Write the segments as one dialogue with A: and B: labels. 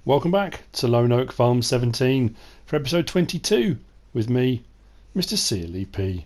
A: Welcome back to Lone Oak Farm 17 for episode 22 with me, MrSealyp.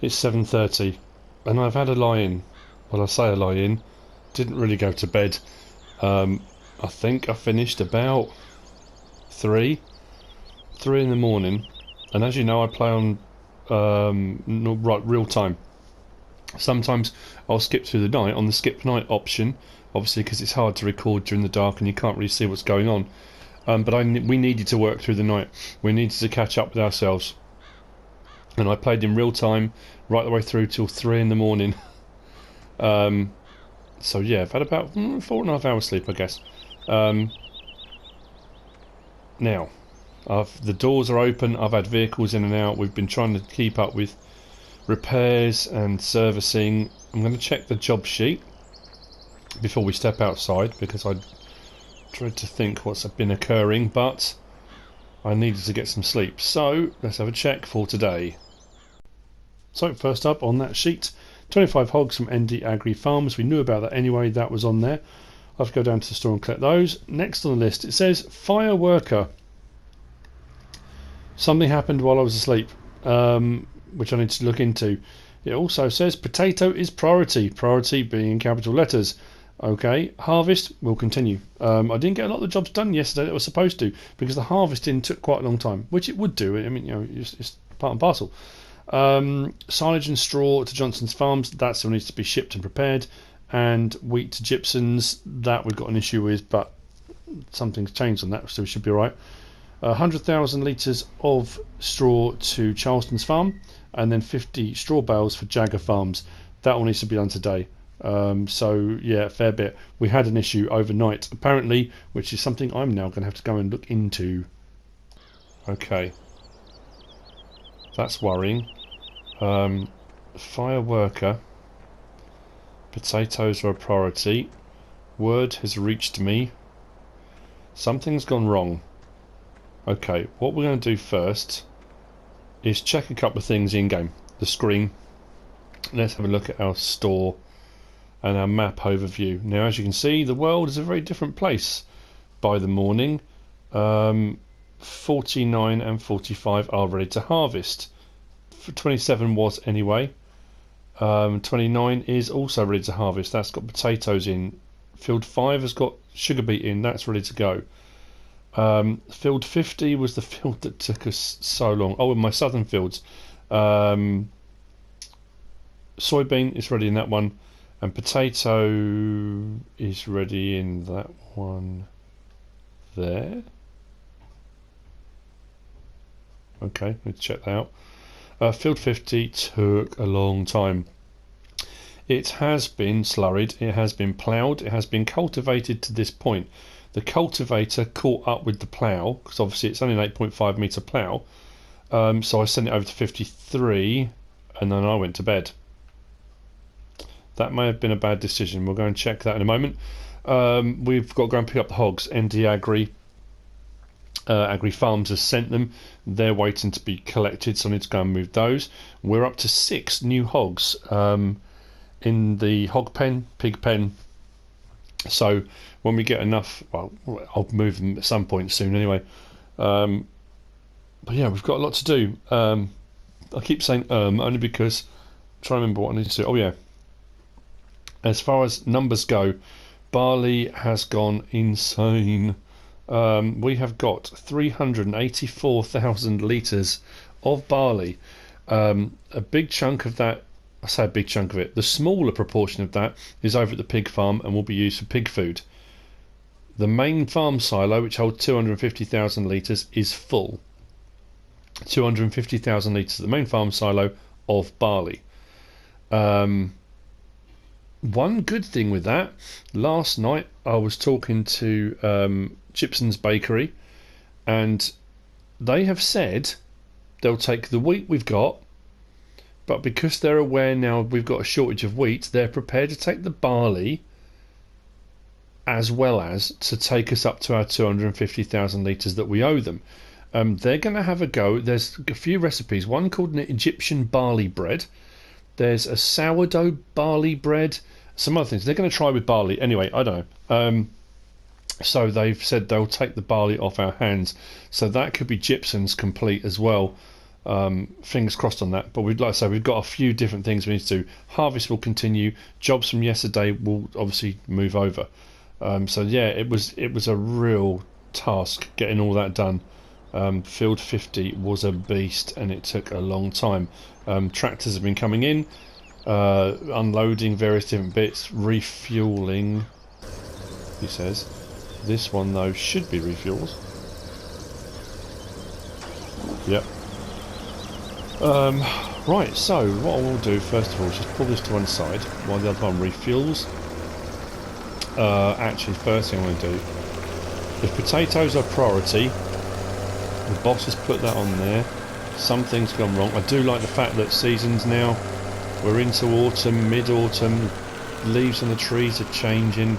A: It's 7:30 and I've had a lie-in. Well, I say a lie-in, didn't really go to bed. I think I finished about 3 in the morning, and as you know I play on real time. Sometimes I'll skip through the night on the skip night option, obviously because it's hard to record during the dark and you can't really see what's going on. But we needed to work through the night. We needed to catch up with ourselves. And I played in real time right the way through till 3 in the morning. So yeah, I've had about 4.5 hours sleep, I guess. Now, the doors are open. I've had vehicles in and out. We've been trying to keep up with repairs and servicing. I'm going to check the job sheet before we step outside because I dread to think what's been occurring, but I needed to get some sleep. So let's have a check for today. So first up on that sheet, 25 hogs from ND Agri Farms. We knew about that anyway, that was on there. I'll have to go down to the store and collect those. Next on the list it says fire worker. Something happened while I was asleep, which I need to look into. It also says potato is priority, priority being in capital letters. Okay, harvest will continue. I didn't get a lot of the jobs done yesterday that I was supposed to because the harvesting took quite a long time, which it would do. I mean, you know, it's part and parcel. Silage and straw to Johnson's Farms, that still needs to be shipped and prepared. And wheat to Gibson's, that we've got an issue with, but something's changed on that, so we should be alright. 100,000 litres of straw to Charleston's Farm, and then 50 straw bales for Jagger Farms. That all needs to be done today. So yeah, fair bit. We had an issue overnight apparently, which is something I'm now going to have to go and look into. Okay, that's worrying. Fire worker, potatoes are a priority. Word has reached me, something's gone wrong. Okay, what we're going to do first is check a couple of things in game. The screen, let's have a look at our store and our map overview. Now as you can see, the world is a very different place by the morning. 49 and 45 are ready to harvest. 27 was anyway. 29 is also ready to harvest. That's got potatoes in. Field 5 has got sugar beet in. That's ready to go. Field 50 was the field that took us so long. Oh, and my southern fields. Soybean is ready in that one. And potato is ready in that one there. Okay, let's check that out. Field 50 took a long time. It has been slurried, it has been ploughed, it has been cultivated to this point. The cultivator caught up with the plough, because obviously it's only an 8.5 metre plough, So I sent it over to 53, and then I went to bed. That may have been a bad decision. We'll go and check that in a moment. We've got to go and pick up the hogs. ND Agri Farms has sent them. They're waiting to be collected, so I need to go and move those. We're up to 6 new hogs in the hog pen, pig pen. So when we get enough, well, I'll move them at some point soon anyway. But yeah, we've got a lot to do. I keep saying only because I'm trying to remember what I need to do. Oh yeah. As far as numbers go, barley has gone insane. We have got 384,000 litres of barley. A big chunk of that, I say a big chunk of it, the smaller proportion of that is over at the pig farm and will be used for pig food. The main farm silo, which holds 250,000 litres, is full. 250,000 litres of the main farm silo of barley. One good thing with that, last night I was talking to Gibson's Bakery, and they have said they'll take the wheat we've got, but because they're aware now we've got a shortage of wheat, they're prepared to take the barley as well as to take us up to our 250,000 litres that we owe them. They're going to have a go. There's a few recipes, one called an Egyptian barley bread. There's a sourdough barley bread, some other things. They're going to try with barley. Anyway, I don't know. So they've said they'll take the barley off our hands. So that could be Gibson's complete as well. Fingers crossed on that. But we'd like to say we've got a few different things we need to do. Harvest will continue. Jobs from yesterday will obviously move over. So yeah, it was a real task getting all that done. Field 50 was a beast and it took a long time. Tractors have been coming in, unloading various different bits, refueling, he says. This one though should be refueled. Yep. Right, so what I will do first of all is just pull this to one side while the other one refuels. Actually, first thing I'm going to do, if potatoes are priority, the boss has put that on there. Something's gone wrong. I do like the fact that seasons now, we're into autumn, mid-autumn, leaves on the trees are changing.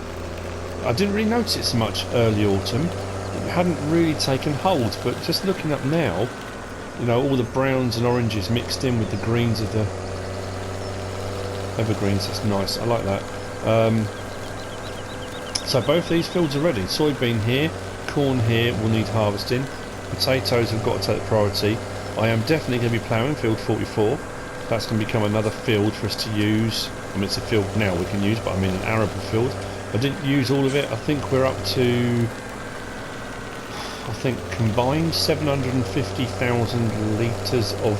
A: I didn't really notice it so much early autumn. It hadn't really taken hold, but just looking up now, you know, all the browns and oranges mixed in with the greens of the evergreens. That's nice. I like that. So both these fields are ready. Soybean here, corn here will need harvesting. Potatoes have got to take priority. I am definitely going to be ploughing field 44. That's going to become another field for us to use. I mean, it's a field now we can use, but I mean an arable field. I didn't use all of it. I think we're up to, I think combined 750,000 litres of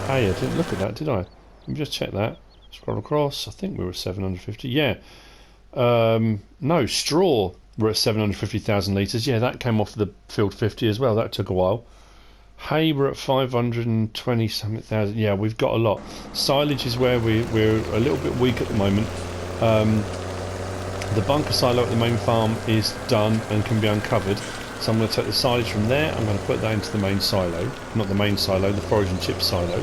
A: hay. I didn't look at that, did I? Let me just check that. Scroll across. I think we were at 750. Yeah. No, straw. We're at 750,000 litres. Yeah, that came off the field 50 as well. That took a while. Hay, we're at 520 something thousand. Yeah, we've got a lot. Silage is where we're a little bit weak at the moment. The bunker silo at the main farm is done and can be uncovered. So I'm going to take the silage from there. I'm going to put that into the main silo. Not the main silo, the forage and chip silo.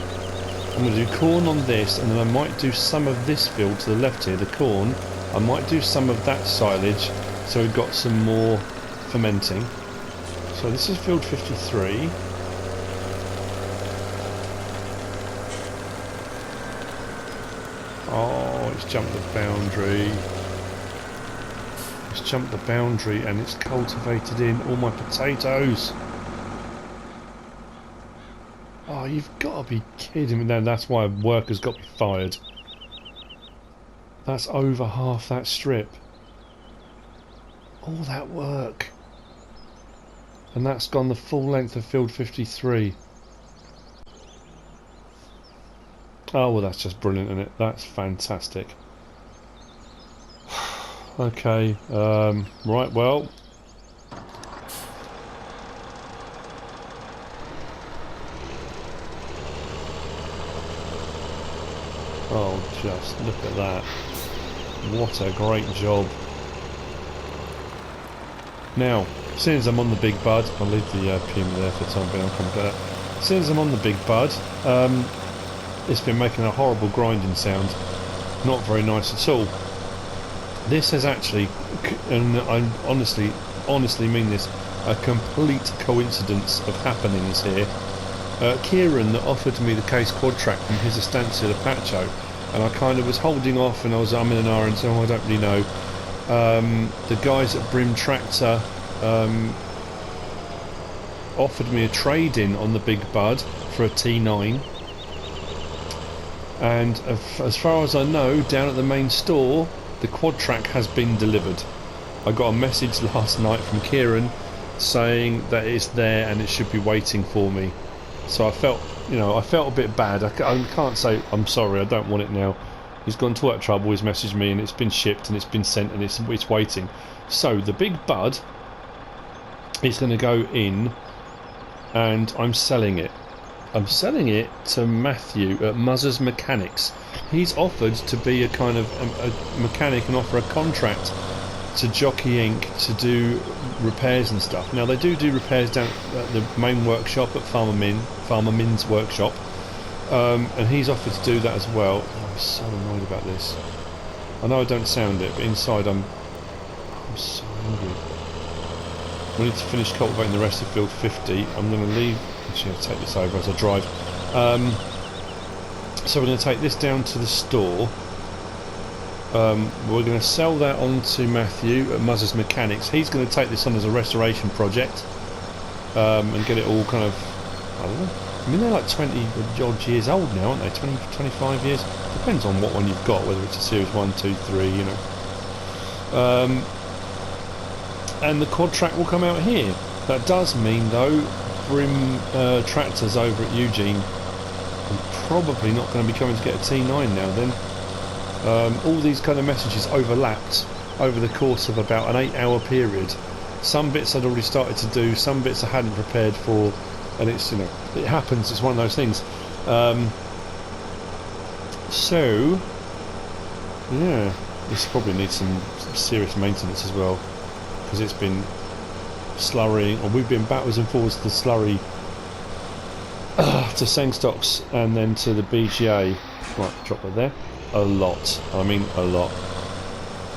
A: I'm going to do corn on this, and then I might do some of this field to the left here, the corn. I might do some of that silage, so we've got some more fermenting. So this is field 53. Oh, it's jumped the boundary. It's jumped the boundary and it's cultivated in all my potatoes. Oh, you've got to be kidding me. Now that's why workers got me fired. That's over half that strip. All that work. And that's gone the full length of field 53. Oh, well, that's just brilliant, isn't it? That's fantastic. Okay, right, well. Oh, just look at that. What a great job. Now, as soon as I'm on the big bud, I'll leave the PM there for the time being, I'll come back. Since I'm on the big bud, it's been making a horrible grinding sound. Not very nice at all. This has actually, and I honestly mean this, a complete coincidence of happenings here. Kieran offered me the case quad track from his estancia Apache, and I kind of was holding off, and I was umming and ahhing, so I don't really know. The guys at Brim Tractor offered me a trade-in on the big bud for a T9, and as far as I know, down at the main store, the quad track has been delivered. I got a message last night from Kieran saying that it's there and it should be waiting for me. So I felt a bit bad. I can't say I'm sorry, I don't want it now. He's gone to work trouble, he's messaged me, and it's been shipped and it's been sent and it's waiting. So the big bud is going to go in, and I'm selling it. I'm selling it to Matthew at Muzzers Mechanics. He's offered to be a kind of a mechanic and offer a contract to Jockey Inc. to do repairs and stuff. Now they do repairs down at the main workshop at Farmer Min's workshop, and he's offered to do that as well. Oh, I'm so annoyed about this. I know I don't sound it, but inside I'm so angry. We need to finish cultivating the rest of field 50. I'm going to leave. Actually, I'll take this over as I drive. So we're going to take this down to the store. We're going to sell that on to Matthew at Muzzers Mechanics. He's going to take this on as a restoration project, and get it all kind of, I don't know. I mean, they're like 20 odd years old now, aren't they? 20, 25 years. Depends on what one you've got, whether it's a Series 1, 2, 3, you know. And the quad track will come out here. That does mean, though, Brim Tractors over at Eugene, I'm probably not going to be coming to get a T9 now then. All these kind of messages overlapped over the course of about an 8-hour period. Some bits I'd already started to do, some bits I hadn't prepared for, and it's, you know, it happens, it's one of those things. So yeah, this probably needs some serious maintenance as well, because it's been slurrying, or we've been backwards and forwards to the slurry, to Sengstocks and then to the BGA. Right, drop that there. A lot, I mean a lot.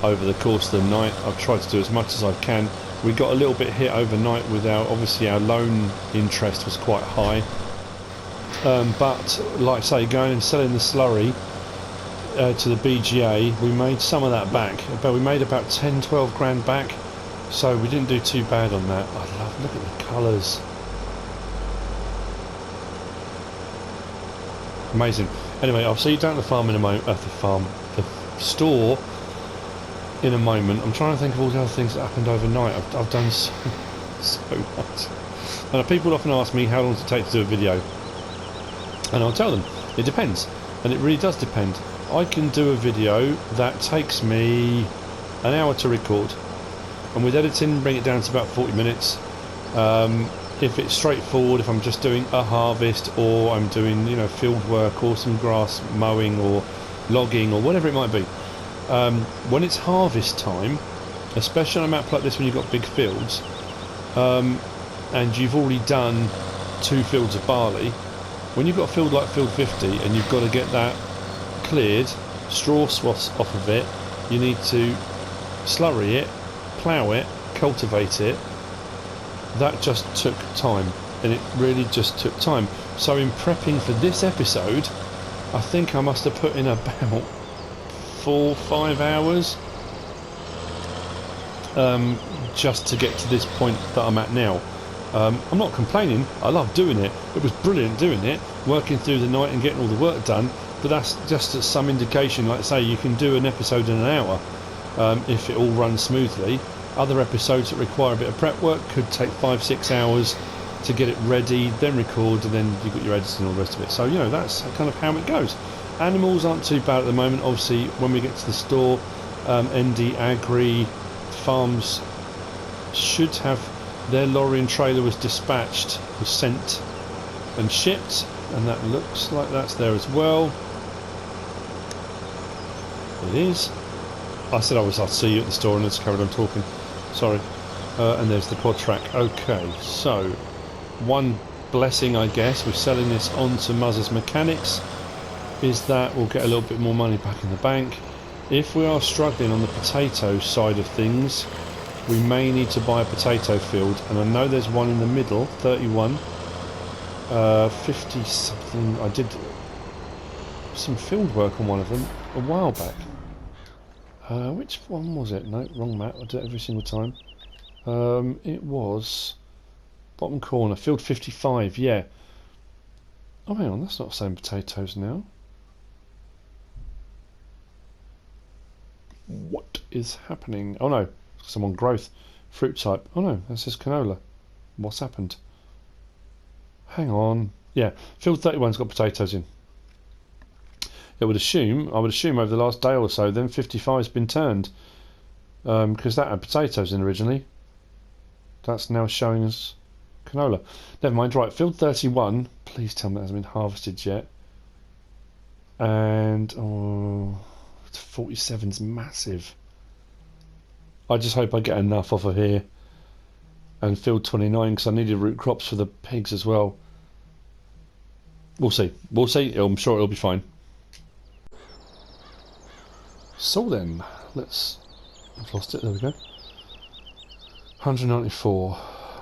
A: Over the course of the night, I've tried to do as much as I can. We got a little bit hit overnight with obviously our loan interest was quite high. But like I say, going and selling the slurry to the BGA, we made some of that back. But we made about 10-12 grand back, so we didn't do too bad on that. Look at the colours. Amazing. Anyway, I'll see you down at the farm in a moment. The store in a moment. I'm trying to think of all the other things that happened overnight. I've done so much. And people often ask me how long does it take to do a video, and I'll tell them it depends, and it really does depend. I can do a video that takes me an hour to record, and with editing bring it down to about 40 minutes. If it's straightforward, if I'm just doing a harvest, or I'm doing, you know, field work or some grass mowing or logging or whatever it might be, when it's harvest time, especially on a map like this when you've got big fields, and you've already done 2 fields of barley, when you've got a field like field 50 and you've got to get that cleared, straw swaths off of it, you need to slurry it, plough it, cultivate it. That just took time, and it really just took time. So in prepping for this episode, I think I must have put in about 4-5 hours just to get to this point that I'm at now. I'm not complaining, I love doing it. It was brilliant doing it, working through the night and getting all the work done, but that's just some indication. Like I say, you can do an episode in an hour if it all runs smoothly. Other episodes that require a bit of prep work could take 5-6 hours to get it ready, then record, and then you've got your editing and all the rest of it. So, you know, that's kind of how it goes. Animals aren't too bad at the moment. Obviously, when we get to the store, ND Agri Farms should have their lorry and trailer was dispatched, was sent and shipped, and that looks like that's there as well. It is. I said I'll see you at the store, and let's carry on talking. Sorry. And there's the quad track. Okay, so one blessing, I guess, with selling this on to Muzz's Mechanics is that we'll get a little bit more money back in the bank. If we are struggling on the potato side of things, we may need to buy a potato field, and I know there's one in the middle, 31, 50 something. I did some field work on one of them a while back. Which one was it? No, wrong map. I do it every single time. It was bottom corner, field 55. Yeah. Oh, hang on, that's not the same potatoes now. What is happening? Oh no, someone growth, fruit type. Oh no, that says canola. What's happened? Hang on. Yeah, field 31's got potatoes in. I would assume over the last day or so, then 55's been turned, because that had potatoes in originally. That's now showing us canola. Never mind. Right, field 31. Please tell me that hasn't been harvested yet. And 47's massive. I just hope I get enough off of here. And field 29, because I needed root crops for the pigs as well. We'll see. We'll see. I'm sure it'll be fine. So then, I've lost it. There we go. 194.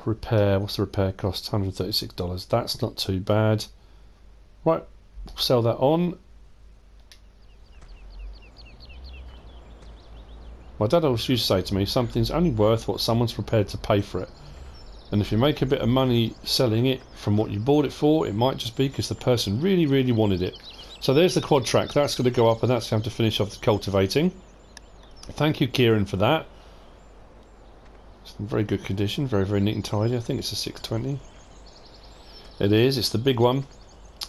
A: Repair. What's the repair cost? $136. That's not too bad. Right, sell that on. My dad always used to say to me, something's only worth what someone's prepared to pay for it. And if you make a bit of money selling it from what you bought it for, it might just be because the person really, really wanted it. So there's the quad track. That's going to go up, and that's going to finish off the cultivating. Thank you, Kieran, for that. It's in very good condition. Very, very neat and tidy. I think it's a 620. It is. It's the big one.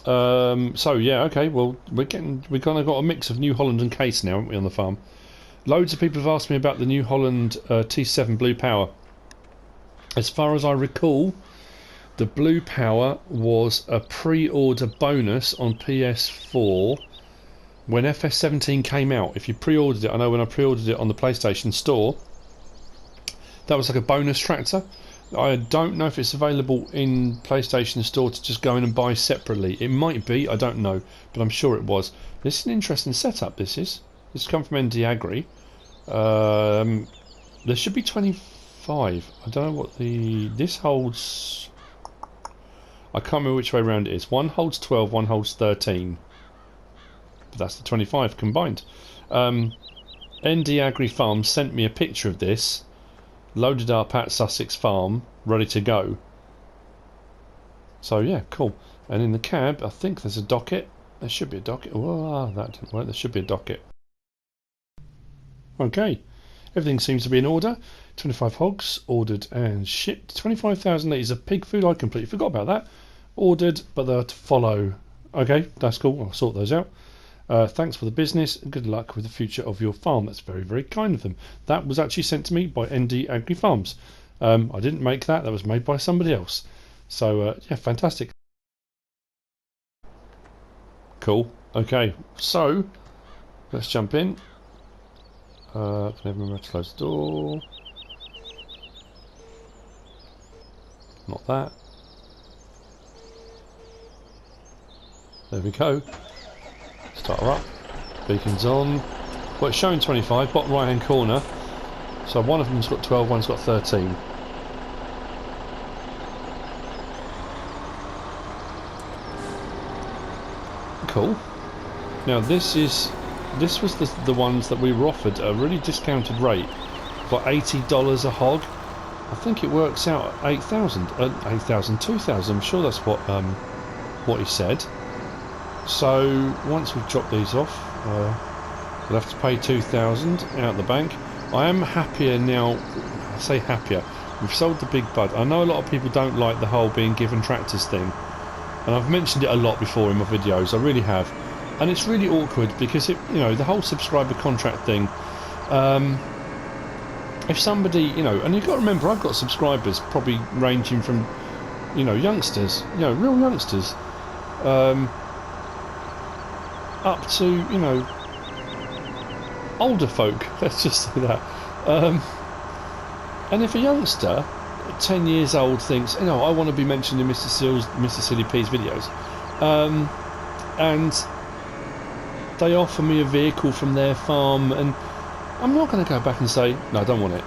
A: So yeah, okay. Well, we've kind of got a mix of New Holland and Case now, haven't we, on the farm? Loads of people have asked me about the New Holland T7 Blue Power. As far as I recall, the Blue Power was a pre-order bonus on PS4 when FS17 came out. If you pre-ordered it, I know when I pre-ordered it on the PlayStation Store, that was like a bonus tractor. I don't know if it's available in PlayStation Store to just go in and buy separately. It might be, I don't know, but I'm sure it was. This is an interesting setup, this is. This come from ND Agri. There should be 25. I don't know what this holds. I can't remember which way around it is. One holds 12, one holds 13. But that's the 25 combined. ND Agri Farm sent me a picture of this, loaded up at Sussex Farm, ready to go. So yeah, cool. And in the cab, I think there's a docket. There should be a docket. Oh, that didn't work. There should be a docket. Okay, everything seems to be in order. 25 hogs ordered and shipped. 25,000 litres of pig food. I completely forgot about that. Ordered, but they're to follow. Okay, that's cool. I'll sort those out. Thanks for the business. Good luck with the future of your farm. That's very, very kind of them. That was actually sent to me by ND Agri Farms. I didn't make that. That was made by somebody else. So yeah, fantastic. Cool. Okay, so let's jump in. Can I remember to close the door? Not that. There we go. Start her up. Beacon's on. Well, it's showing 25, bottom right hand corner. So one of them's got 12, one's got 13. Cool. Now this was the ones that we were offered at a really discounted rate for $80 a hog. I think it works out at 8,000, 2,000. I'm sure that's what he said. So once we've dropped these off, we'll have to pay 2,000 out the bank. I am happier now. I say happier. We've sold the big bud. I know a lot of people don't like the whole being given tractors thing, and I've mentioned it a lot before in my videos. I really have. And it's really awkward because the whole subscriber contract thing. If somebody, and you've got to remember, I've got subscribers probably ranging from, youngsters, real youngsters, up to, older folk. Let's just say that. And if a youngster 10 years old thinks, you know, I want to be mentioned in Mr. Silly P's videos, and they offer me a vehicle from their farm, and I'm not going to go back and say, no, I don't want it,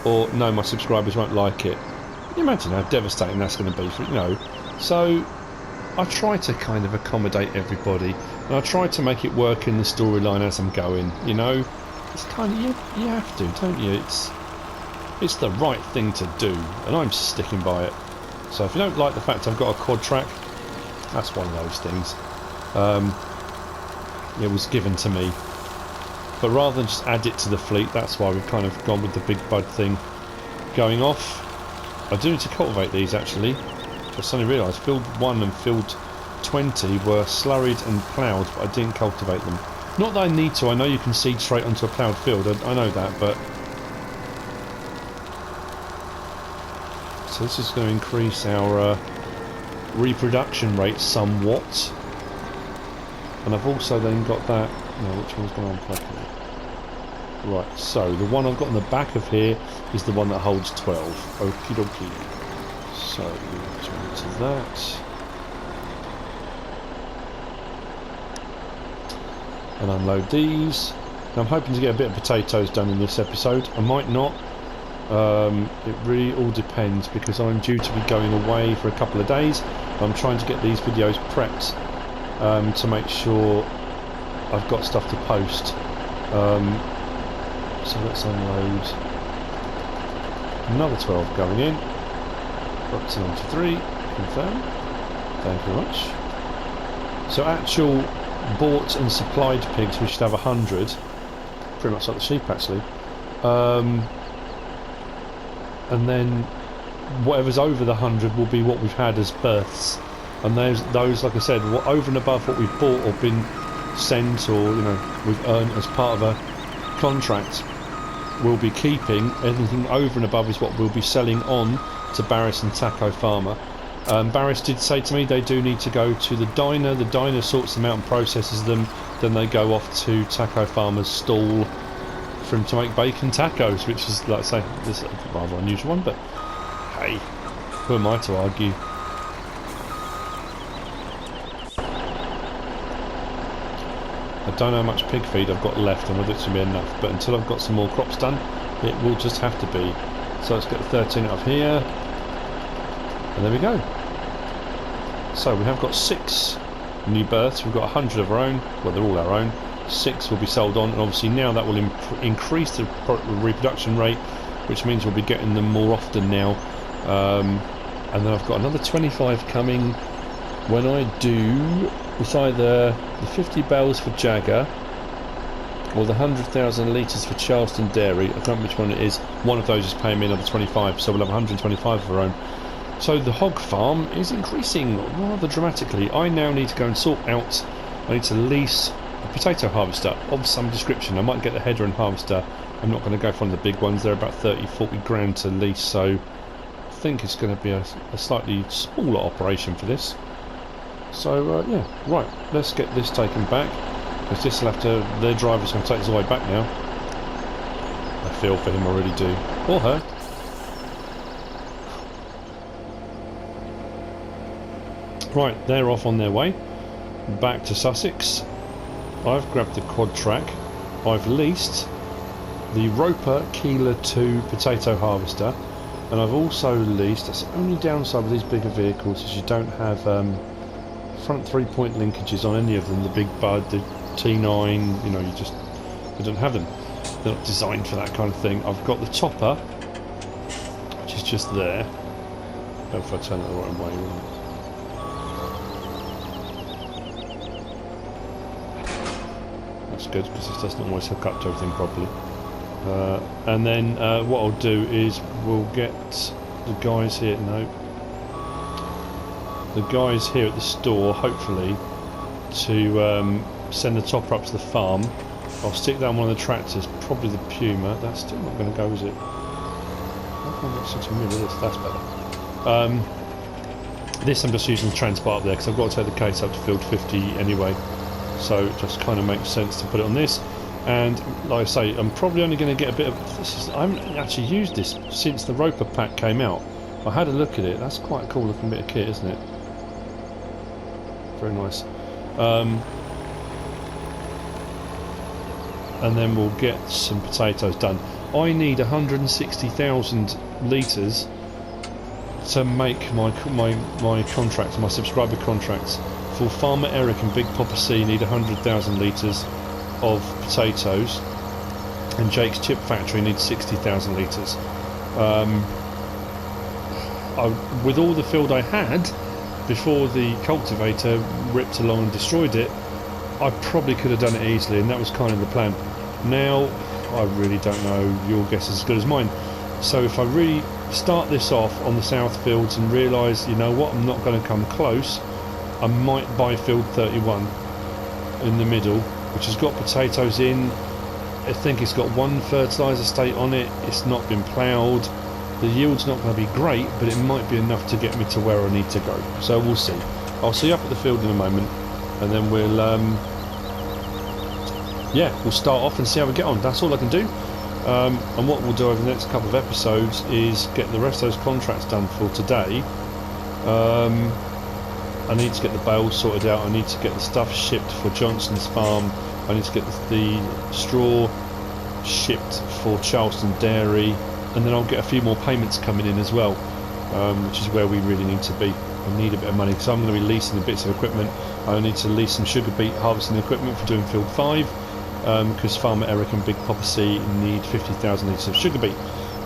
A: or no, my subscribers won't like it. Can you imagine how devastating that's going to be for, you know? So I try to kind of accommodate everybody, and I try to make it work in the storyline as I'm going, you know? It's kind of, you have to, don't you? It's the right thing to do, and I'm sticking by it. So if you don't like the fact I've got a quad track, that's one of those things. It was given to me. But rather than just add it to the fleet, that's why we've kind of gone with the big bud thing going off. I do need to cultivate these actually. I suddenly realised field 1 and field 20 were slurried and ploughed, but I didn't cultivate them. Not that I need to, I know you can seed straight onto a ploughed field, I know that, but... So this is going to increase our reproduction rate somewhat. And I've also then got that... No, which one's going to unplug it? Right, so the one I've got in the back of here is the one that holds 12. Okie dokie. So, we'll turn to that. And unload these. Now, I'm hoping to get a bit of potatoes done in this episode. I might not. It really all depends, because I'm due to be going away for a couple of days. I'm trying to get these videos prepped to make sure I've got stuff to post. So let's unload another 12 going in. Up to 93, confirm. Thank you very much. So actual bought and supplied pigs, we should have 100. Pretty much like the sheep actually. And then whatever's over the 100 will be what we've had as births. And those, like I said, over and above what we've bought or been sent, or you know, we've earned as part of a contract, we'll be keeping. Anything over and above is what we'll be selling on to Barris and Taco Farmer. Barris did say to me they do need to go to the diner. The diner sorts them out and processes them. Then they go off to Taco Farmer's stall for him to make bacon tacos, which is, like I say, this is a rather unusual one, but hey, who am I to argue? I don't know how much pig feed I've got left and whether it's going to be enough, but until I've got some more crops done, it will just have to be. So let's get the 13 out of here, and there we go. So we have got 6 new births. We've got 100 of our own, well, they're all our own. 6 will be sold on, and obviously now that will increase the reproduction rate, which means we'll be getting them more often now. And then I've got another 25 coming when I do. It's either the 50 bales for Jagger or the 100,000 litres for Charleston Dairy. I can't remember which one it is. One of those is paying me another 25, so we'll have 125 of our own. So the hog farm is increasing rather dramatically. I now need to go and sort out, I need to lease a potato harvester of some description. I might get the header and harvester. I'm not going to go for one of the big ones. They're about 30-40 grand to lease, so I think it's going to be a slightly smaller operation for this. So yeah, right, let's get this taken back, because this will have to, their driver's going to take us all the way back now. I feel for him, I really do. Or her. Right, they're off on their way back to Sussex. I've grabbed the quad track. I've leased the Roper Keeler 2 potato harvester, and I've also leased, that's the only downside with these bigger vehicles, is you don't have front 3-point linkages on any of them. The Big Bud, the T9, you know, you don't have them. They're not designed for that kind of thing. I've got the topper, which is just there. Hope if I turn it the right way. That's good, because this doesn't always hook up to everything properly. And then what I'll do is we'll get the guys here. No. The guys here at the store, hopefully, to send the topper up to the farm. I'll stick down one of the tractors, probably the Puma. That's still not going to go, is it? I'm not such a mirror this. That's better. This I'm just using the transport up there, because I've got to take the case up to field 50 anyway. So it just kind of makes sense to put it on this. And like I say, I'm probably only going to get a bit of this. I haven't actually used this since the Roper pack came out. I had a look at it. That's quite a cool looking bit of kit, isn't it? Very nice. And then we'll get some potatoes done. I need 160,000 litres to make my contracts, my subscriber contracts. For Farmer Eric and Big Papa C need 100,000 litres of potatoes, and Jake's Chip Factory needs 60,000 litres. With all the field I had before the cultivator ripped along and destroyed it, I probably could have done it easily, and that was kind of the plan. Now, I really don't know. Your guess is as good as mine. So if I really start this off on the south fields and realise, you know what, I'm not going to come close, I might buy field 31 in the middle, which has got potatoes in. I think it's got one fertiliser state on it. It's not been ploughed. The yield's not going to be great, but it might be enough to get me to where I need to go. So we'll see. I'll see you up at the field in a moment, and then we'll we'll start off and see how we get on. That's all I can do. And what we'll do over the next couple of episodes is get the rest of those contracts done for today. I need to get the bales sorted out. I need to get the stuff shipped for Johnson's farm. I need to get the straw shipped for Charleston Dairy, and then I'll get a few more payments coming in as well, which is where we really need to be. I need a bit of money because I'm going to be leasing the bits of equipment. I need to lease some sugar beet harvesting equipment for doing field 5, because Farmer Eric and Big Papa C need 50,000 litres of sugar beet.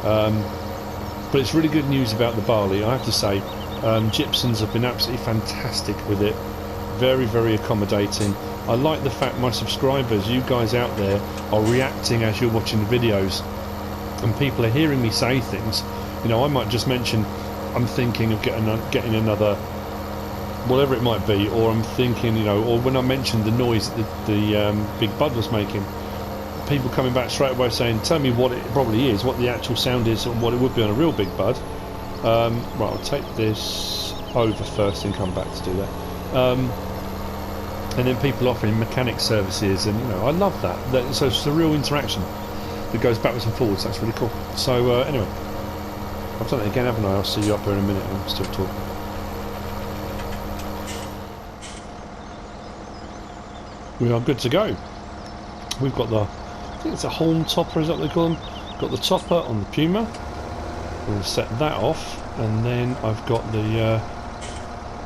A: But it's really good news about the barley, I have to say. Gypsons have been absolutely fantastic with it. Very, very accommodating. I like the fact my subscribers, you guys out there, are reacting as you're watching the videos, and people are hearing me say things. You know, I might just mention I'm thinking of getting another, whatever it might be, or I'm thinking, you know, or when I mentioned the noise that the Big Bud was making, people coming back straight away saying, tell me what it probably is, what the actual sound is, and what it would be on a real Big Bud. Right, I'll take this over first and come back to do that. And then people offering mechanic services, and you know, I love that. So it's a real interaction that goes backwards and forwards. That's really cool. So anyway, I've done it again, haven't I? I'll see you up here in a minute. I'm still talking. We are good to go. We've got the, I think it's a Holm topper, is that what they call them? Got the topper on the Puma. We'll set that off, and then I've got the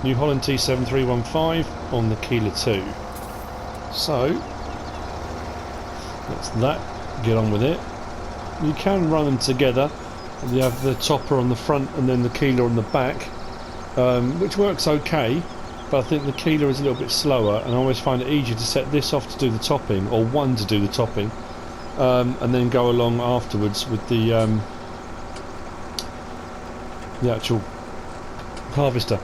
A: New Holland T7315 on the Keeler 2. So that's that. Get on with it. You can run them together. You have the topper on the front and then the Keeler on the back, which works okay. But I think the Keeler is a little bit slower, and I always find it easier to set this off to do the topping, or one to do the topping, and then go along afterwards with the actual harvester.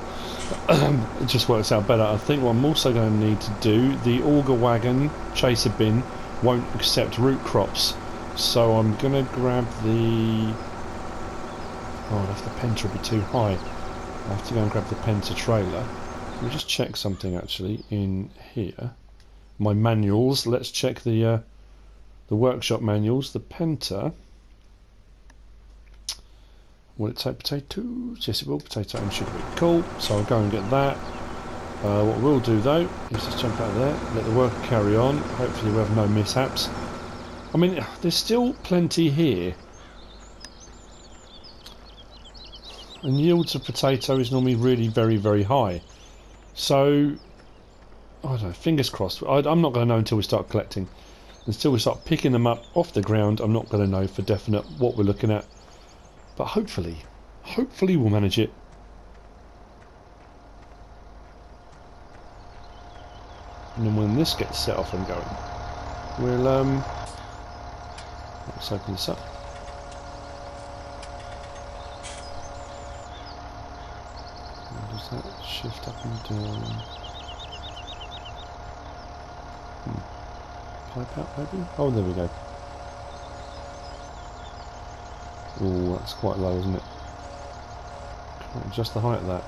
A: It just works out better. I think what I'm also going to need to do, the auger wagon chaser bin won't accept root crops, so I'm going to grab the, oh, if the Penta will be too high, I have to go and grab the Penta trailer. Let me just check something actually in here, my manuals. Let's check the workshop manuals. The Penta, will it take potatoes? Yes, it will. Potato and sugar beet. Cool. So I'll go and get that. What we'll do though is just jump out of there, let the work carry on. Hopefully we'll have no mishaps. I mean, there's still plenty here. And yields of potato is normally really very, very high. So, I don't know, fingers crossed. I'm not going to know until we start collecting. Until we start picking them up off the ground, I'm not going to know for definite what we're looking at. But hopefully we'll manage it. And then when this gets set off and going, we'll let's open this up. How does that shift up and down? Pipe out maybe? Oh, there we go. Oh, that's quite low, isn't it? Can't adjust the height of that.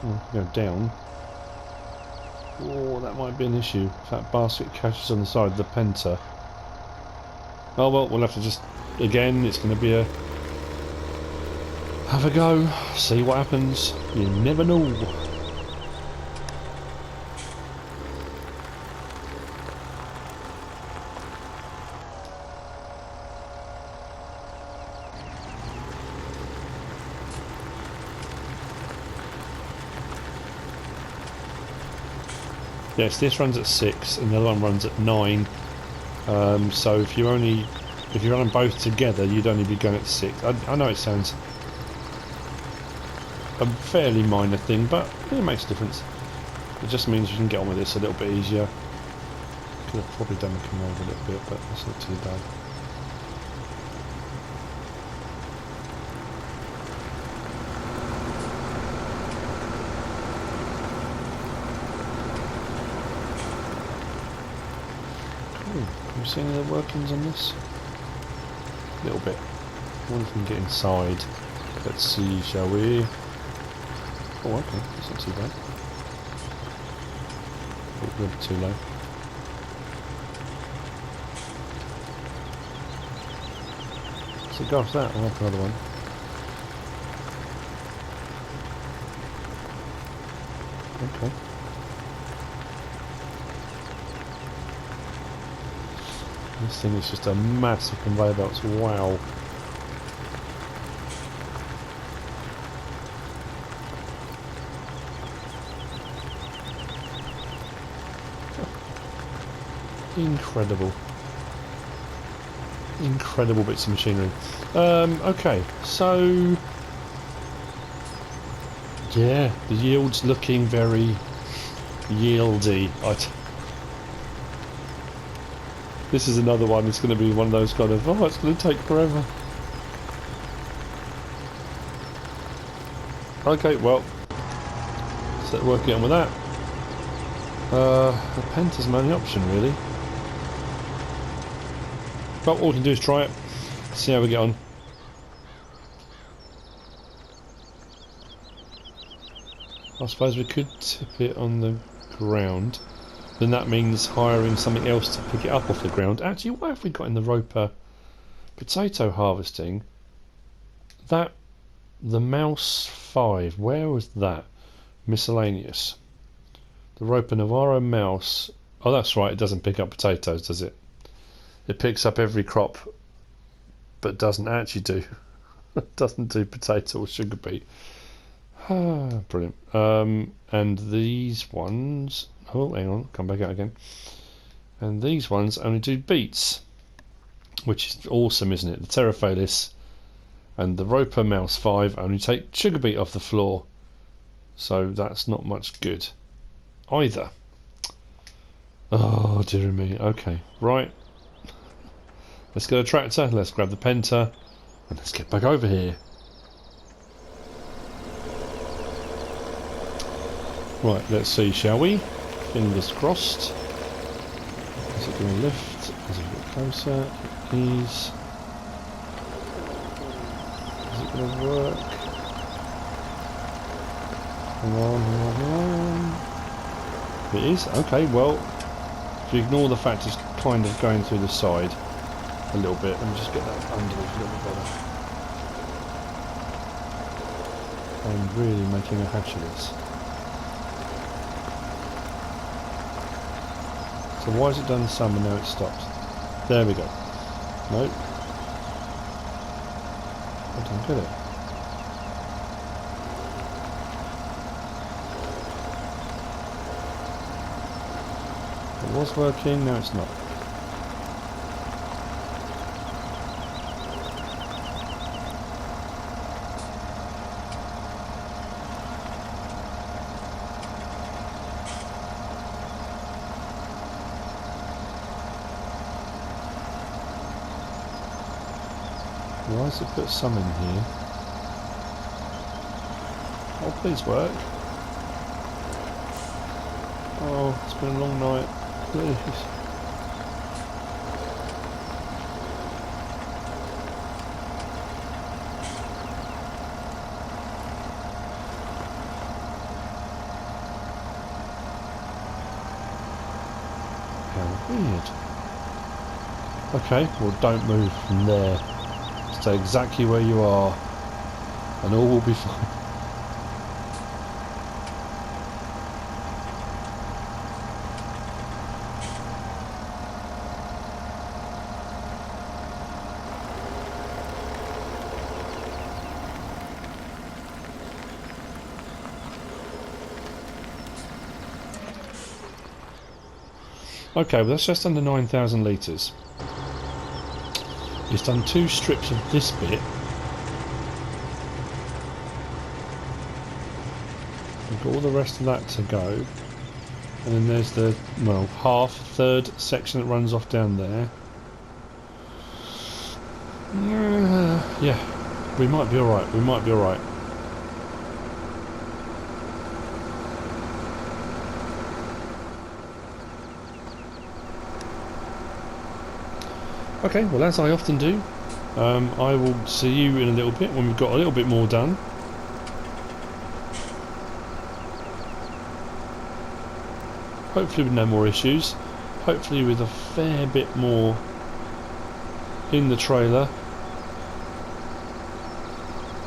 A: Oh, go down. Oh, that might be an issue. If that basket catches on the side of the Penta. Oh well, we'll have to just, again, it's going to be a Have a go, see what happens. You never know. Yes, this runs at 6 and the other one runs at 9. So if you run them both together, you'd only be going at 6. I know it sounds a fairly minor thing, but it makes a difference. It just means you can get on with this a little bit easier. Could have probably done the command a little bit, but that's not too bad. Can you see any of the workings on this? A little bit. I wonder if we can get inside. Let's see, shall we? Oh, okay, that's not too bad. Oh, a little bit too low. So gosh, that, I'll have another one. Okay. This thing is just a massive conveyor belt. Wow. Incredible. Incredible bits of machinery. Okay, so yeah, the yield's looking very yieldy. This is another one. It's going to be one of those kind of, oh, it's going to take forever. Okay, well, start working on with that. The Penta's my only option, really. But all we can do is try it, see how we get on. I suppose we could tip it on the ground. Then that means hiring something else to pick it up off the ground. Actually, what have we got in the Roper potato harvesting? That, the Mouse 5, where was that? Miscellaneous. The Roper Navarro Mouse. Oh, that's right, it doesn't pick up potatoes, does it? It picks up every crop, but doesn't actually do. Doesn't do potato or sugar beet. Brilliant. And these ones. Oh, hang on, come back out again. And these ones only do beets, which is awesome, isn't it? The Terraphalis and the Roper Mouse 5 only take sugar beet off the floor, so that's not much good either. Oh, dear me. Okay, right. Let's get a tractor, let's grab the Penta, and let's get back over here. Right, let's see, shall we? Fingers crossed. Is it going to lift? Is it a bit closer? Ease. Is it going to work? Hang on, hang on, hang on. It is? Okay, well, if you ignore the fact it's kind of going through the side a little bit, let me just get that underneath a little bit better. I'm really making a hash of this. So why has it done some and now it stopped? There we go. Nope. I don't get it. It was working, now it's not. Why has it put some in here? Oh, please work. Oh, it's been a long night. Please. How weird. Okay, well, don't move from there. Stay exactly where you are. and all will be fine. Okay, well that's just under 9,000 litres. It's done 2 strips of this bit. We've got all the rest of that to go. And then there's the, well, third section that runs off down there. Yeah, we might be alright, we might be alright. Okay, well as I often do, I will see you in a little bit when we've got a little bit more done. Hopefully with no more issues, hopefully with a fair bit more in the trailer.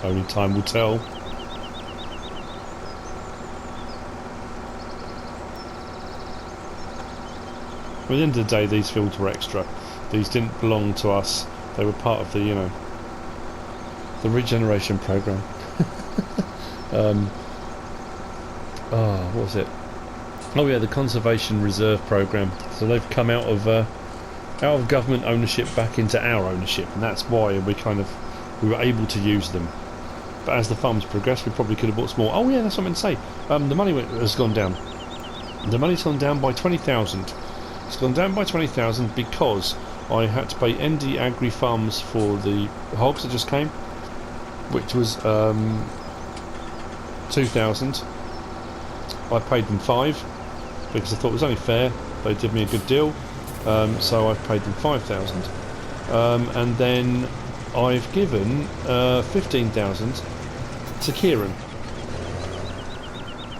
A: Only time will tell. At the end of the day, these fields were extra. These didn't belong to us. They were part of the, you know, the regeneration program. What was it? Oh yeah, the conservation reserve program. So they've come out of government ownership back into our ownership, and that's why we were able to use them. But as the farms progressed, we probably could have bought some more. Oh yeah, that's what I meant to say. The money has gone down. The money's gone down by 20,000. It's gone down by 20,000 because I had to pay ND Agri Farms for the hogs that just came, which was 2,000. I paid them 5 because I thought it was only fair. They did me a good deal, so I've paid them 5,000. And then I've given 15,000 to Kieran,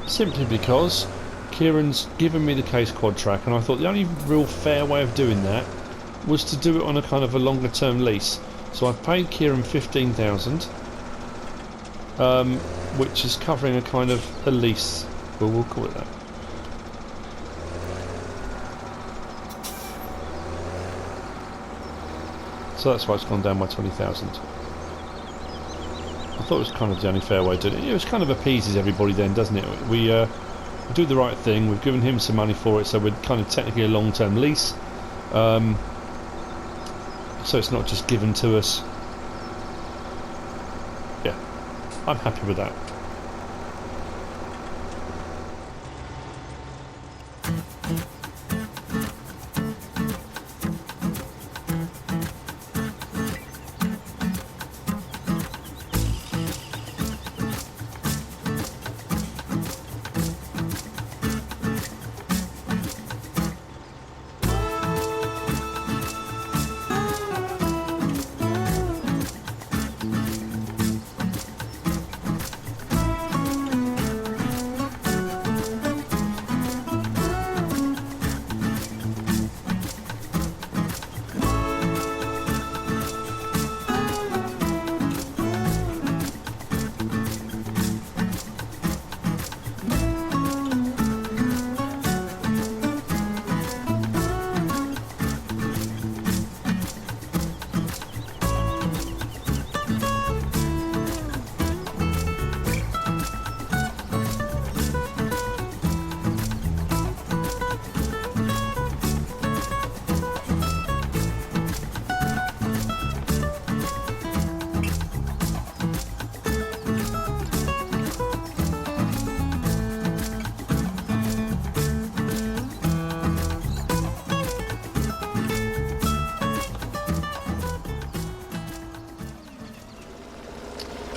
A: simply because Kieran's given me the case quad track, and I thought the only real fair way of doing that was to do it on a kind of a longer term lease. So I've paid Kieran 15,000, which is covering a kind of a lease. Well, we'll call it that. So that's why it's gone down by 20,000. I thought it was kind of the only fair way to do it. It was kind of appeases everybody then, doesn't it? We do the right thing. We've given him some money for it, so we're kind of technically a long-term lease. So it's not just given to us. Yeah, I'm happy with that.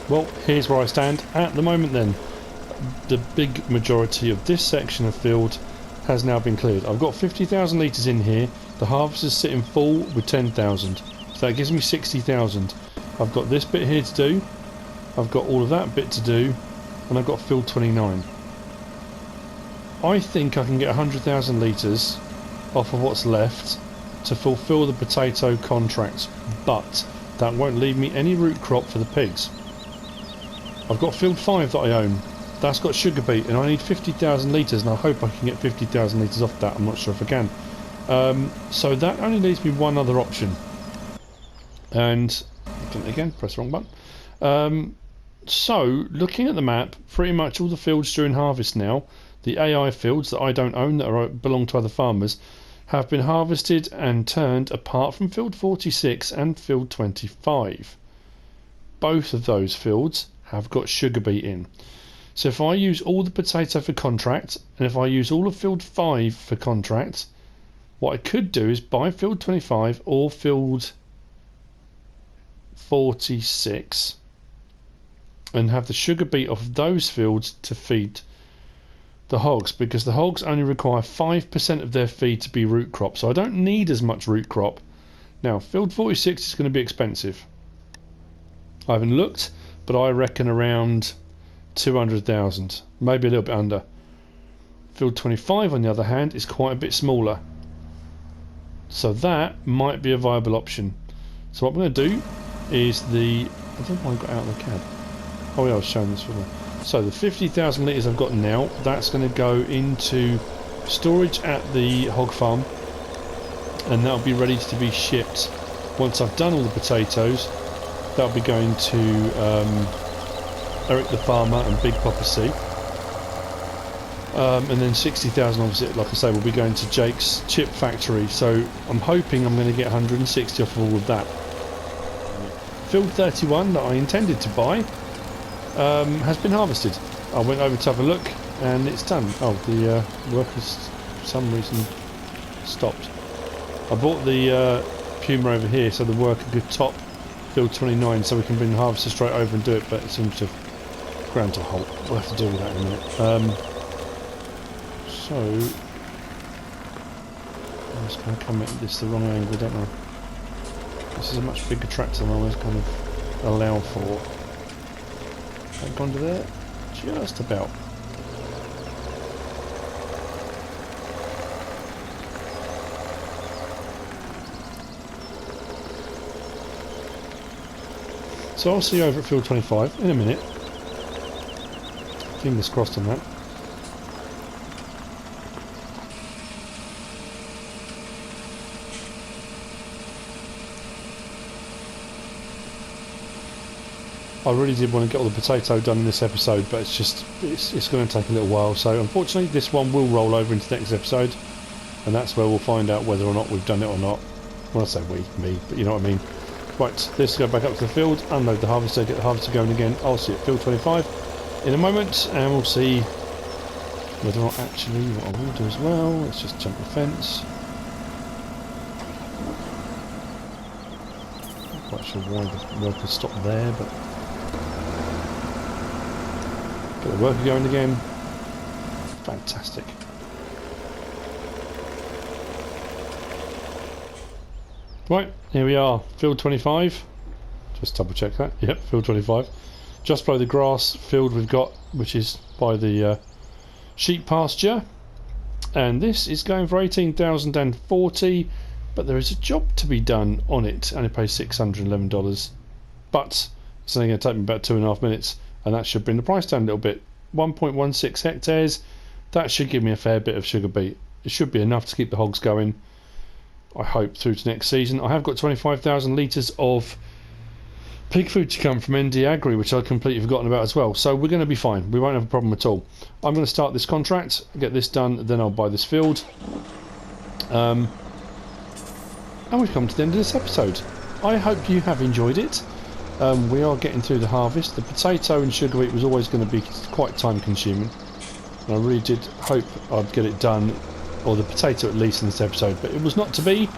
A: Well, here's where I stand at the moment then. The big majority of this section of field has now been cleared. I've got 50,000 litres in here. The harvest is sitting full with 10,000. So that gives me 60,000. I've got this bit here to do. I've got all of that bit to do. And I've got field 29. I think I can get 100,000 litres off of what's left to fulfil the potato contract. But that won't leave me any root crop for the pigs. I've got field 5 that I own. That's got sugar beet, and I need 50,000 litres, and I hope I can get 50,000 litres off that. I'm not sure if I can. So that only leaves me one other option. And again, press the wrong button. So looking at the map, pretty much all the fields during harvest now, the AI fields that I don't own, that belong to other farmers, have been harvested and turned, apart from field 46 and field 25. Both of those fields have got sugar beet in. So if I use all the potato for contract, and if I use all of field 5 for contract, what I could do is buy field 25 or field 46 and have the sugar beet off those fields to feed the hogs, because the hogs only require 5% of their feed to be root crop, so I don't need as much root crop. Now field 46 is going to be expensive. I haven't looked, but I reckon around 200,000, maybe a little bit under. Field 25 on the other hand is quite a bit smaller, so that might be a viable option. So what I'm going to do is I don't know why I got out of the cab. Oh yeah, I was showing this before. So the 50,000 litres I've got now, that's going to go into storage at the hog farm, and that'll be ready to be shipped once I've done all the potatoes. That'll be going to Eric the farmer and Big Papa C. And then 60,000 obviously, like I say, will be going to Jake's chip factory. So I'm hoping I'm going to get 160 off of all of that. Field 31 that I intended to buy has been harvested. I went over to have a look and it's done. Oh, the work has for some reason stopped. I bought the Puma over here so the worker could top field 29 so we can bring the harvester straight over and do it, but it seems to have ground to a halt. We'll have to deal with that in a minute. So I'm just going to come at this the wrong angle, don't I? This is a much bigger tractor than I was kind of allow for. I've gone to there, just about. So I'll see you over at field 25 in a minute. Fingers crossed on that. I really did want to get all the potato done in this episode, but it's going to take a little while. So unfortunately this one will roll over into the next episode, and that's where we'll find out whether or not we've done it or not. When I say me, but you know what I mean. Right, let's go back up to the field, unload the harvester, get the harvester going again. I'll see you at field 25 in a moment, and we'll see whether or not actually what I will do as well. Let's just jump the fence. Not quite sure why the worker stopped there, but get the worker going again. Fantastic. Right, here we are, field 25. Just double check that. Yep, field 25. Just below the grass field we've got, which is by the sheep pasture. And this is going for 18,040, but there is a job to be done on it. Only pays $611. But it's only going to take me about 2.5 minutes, and that should bring the price down a little bit. 1.16 hectares, that should give me a fair bit of sugar beet. It should be enough to keep the hogs going, I hope, through to next season. I have got 25,000 litres of pig food to come from ND Agri, which I'd completely forgotten about as well. So we're going to be fine. We won't have a problem at all. I'm going to start this contract, get this done, then I'll buy this field. And we've come to the end of this episode. I hope you have enjoyed it. We are getting through the harvest. The potato and sugar beet was always going to be quite time consuming, and I really did hope I'd get it done, or the potato at least, in this episode, but it was not to be.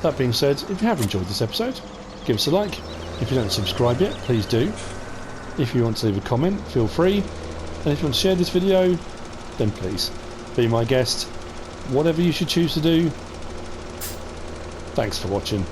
A: That being said, if you have enjoyed this episode, give us a like. If you don't subscribe yet, please do. If you want to leave a comment, feel free. And if you want to share this video, then please be my guest. Whatever you should choose to do. Thanks for watching.